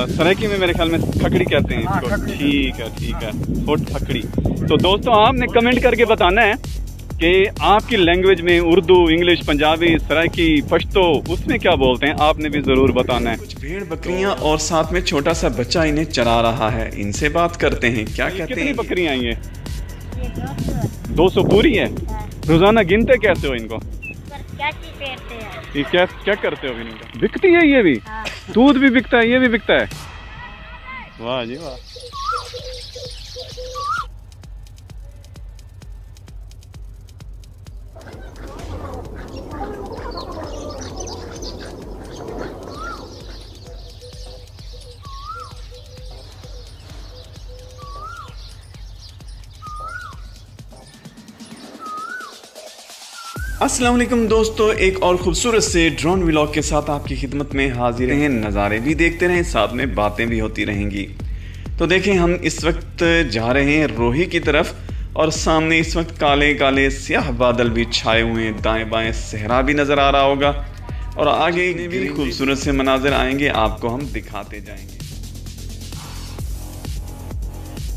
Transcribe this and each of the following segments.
सराइकी में मेरे ख्याल में खकड़ी कहते हैं इसको। ठीक है, फुट खकड़ी। तो दोस्तों आपने कमेंट करके बताना है कि आपकी लैंग्वेज में उर्दू, इंग्लिश, पंजाबी, सराइकी, पश्तो उसमें क्या बोलते हैं, आपने भी जरूर बताना है। कुछ भेड़ बकरियां और साथ में छोटा सा बच्चा इन्हें चरा रहा है, इनसे बात करते हैं, क्या कहते हैं। कितनी बकरियां आई हैं? 200 पूरी है। रोजाना गिनते कैसे हो इनको? ये क्या करते हो इनका? बिकती है ये भी? दूध भी बिकता है, ये भी बिकता है? वाह जी वाह। अस्सलाम वालेकुम दोस्तों, एक और खूबसूरत से ड्रोन व्लॉग के साथ आपकी खिदमत में हाजिर हैं। नज़ारे भी देखते रहें, साथ में बातें भी होती रहेंगी। तो देखें, हम इस वक्त जा रहे हैं रोही की तरफ और सामने इस वक्त काले काले स्याह बादल भी छाए हुए हैं, दाएं बाएं सहरा भी नज़र आ रहा होगा और आगे भी खूबसूरत से मनाजिर आएंगे, आपको हम दिखाते जाएंगे।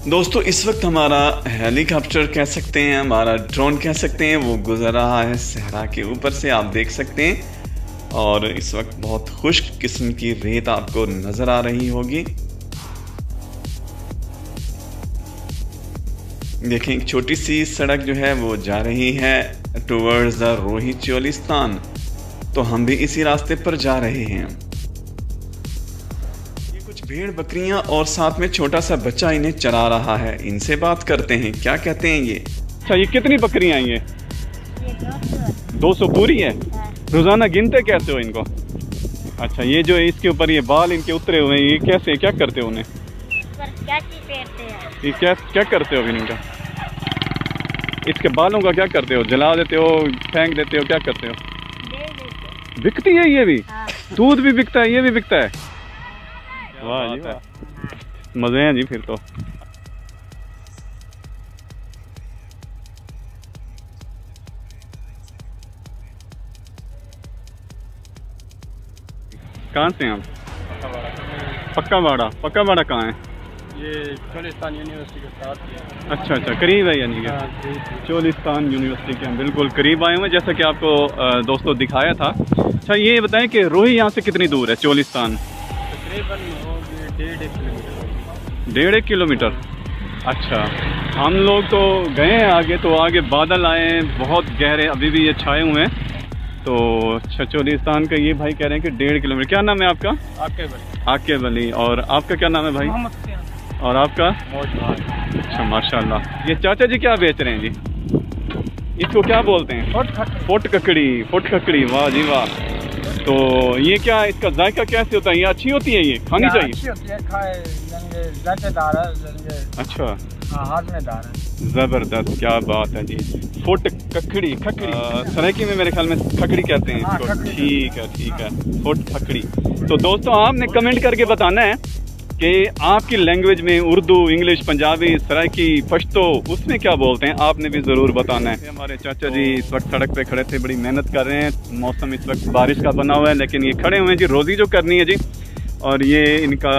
दोस्तों इस वक्त हमारा हेलीकॉप्टर कह सकते हैं, हमारा ड्रोन कह सकते हैं, वो गुजर रहा है सहरा के ऊपर से, आप देख सकते हैं। और इस वक्त बहुत खुश्क किस्म की रेत आपको नजर आ रही होगी। देखें, एक छोटी सी सड़क जो है वो जा रही है टुवर्ड्स द रोही चोलिस्तान, तो हम भी इसी रास्ते पर जा रहे हैं। भेड़ बकरियां और साथ में छोटा सा बच्चा इन्हें चरा रहा है, इनसे बात करते हैं, क्या कहते हैं ये। अच्छा, ये कितनी बकरियां आई हैं? 200 पूरी है। रोजाना गिनते कैसे हो इनको? अच्छा, ये जो इसके ऊपर ये बाल इनके उतरे हुए हैं, ये कैसे, क्या करते हो उन्हें? ये क्या करते हो इनका? इसके बालों का क्या करते हो? जला देते हो, फेंक देते हो, क्या करते हो? बिकती है ये भी? दूध भी बिकता है, ये भी बिकता है? वाह जी वाह, मजे हैं जी फिर तो। कहाँ से हैं आप? पक्का बाड़ा कहाँ है? ये चोलिस्तान यूनिवर्सिटी के साथ। अच्छा, करीब है यानी कि चोलिस्तान यूनिवर्सिटी के हम बिल्कुल करीब आए हुए, जैसा कि आपको दोस्तों दिखाया था। अच्छा, ये बताएं कि रोही यहाँ से कितनी दूर है चोलिस्तान? तकरीबन 1.5 किलोमीटर। अच्छा, हम लोग तो गए हैं आगे, तो आगे बादल आए हैं बहुत गहरे, अभी भी ये छाए हुए हैं। तो चोलिस्तान का ये भाई कह रहे हैं कि 1.5 किलोमीटर। क्या नाम है आपका? आकिब अली। और आपका क्या नाम है भाई? और आपका? अच्छा, माशाल्लाह। ये चाचा जी क्या बेच रहे हैं जी? इसको क्या बोलते हैं? फुट खकड़ी। वाह जी वाह। तो ये क्या, इसका जायका कैसे होता है? ये अच्छी होती है, ये खानी चाहिए? अच्छी होती है, जायकेदार है। अच्छा, हाजमेदार है। जबरदस्त, क्या बात है जी। फुट खकड़ी। सराइकी में मेरे ख्याल में खकड़ी कहते हैं इसको। ठीक है, फुट खकड़ी। तो दोस्तों आपने कमेंट करके बताना है कि आपकी लैंग्वेज में उर्दू, इंग्लिश, पंजाबी, सराइकी, पश्तो उसमें क्या बोलते हैं, आपने भी ज़रूर बताना है। हमारे चाचा जी इस वक्त सड़क पे खड़े थे, बड़ी मेहनत कर रहे हैं। मौसम इस वक्त बारिश का बना हुआ है, लेकिन ये खड़े हुए हैं जी, रोज़ी जो करनी है जी। और ये इनका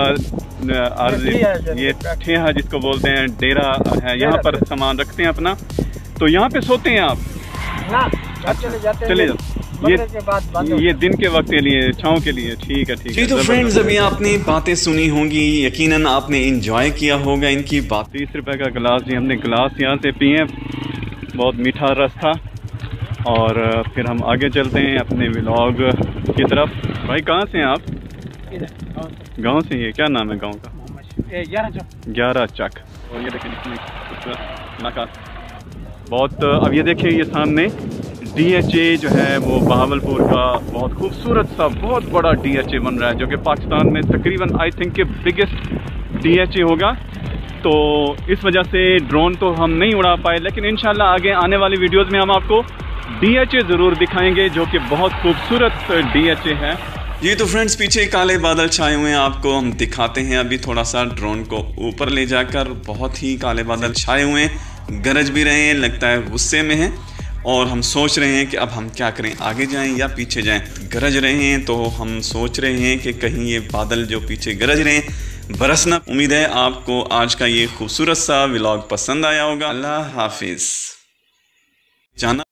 ये ठेहा जिसको बोलते हैं, डेरा है, यहाँ पर सामान रखते हैं अपना। तो यहाँ पे सोते हैं आप? चले जाओ। ये दिन के वक्त के लिए, छाँव के लिए। ठीक है जी। तो फ्रेंड्स, अभी आपने बातें सुनी होंगी, यकीनन आपने एंजॉय किया होगा इनकी बात। 30 रुपए का गिलास जी, हमने गिलास यहाँ से पिए, बहुत मीठा रस था। और फिर हम आगे चलते हैं अपने व्लॉग की तरफ। भाई कहाँ से हैं आप? गांव से ही है। क्या नाम है गांव का? 11 चक। और ये देखिए नाका बहुत। अब ये देखिए, ये सामने DHA जो है वो बहावलपुर का बहुत खूबसूरत सा बहुत बड़ा DHA बन रहा है, जो कि पाकिस्तान में तकरीबन आई थिंक के बिगेस्ट DHA होगा। तो इस वजह से ड्रोन तो हम नहीं उड़ा पाए, लेकिन इंशाल्लाह आगे आने वाली वीडियोस में हम आपको DHA ज़रूर दिखाएंगे, जो कि बहुत खूबसूरत DHA है जी। तो फ्रेंड्स, पीछे काले बादल छाए हुए हैं, आपको हम दिखाते हैं अभी थोड़ा सा ड्रोन को ऊपर ले जाकर। बहुत ही काले बादल छाए हुए हैं, गरज भी रहे हैं, लगता है गुस्से में है। और हम सोच रहे हैं कि अब हम क्या करें, आगे जाएं या पीछे जाएं। गरज रहे हैं तो हम सोच रहे हैं कि कहीं ये बादल जो पीछे गरज रहे हैं बरसना। उम्मीद है आपको आज का ये खूबसूरत सा व्लॉग पसंद आया होगा। अल्लाह हाफिज़। जाना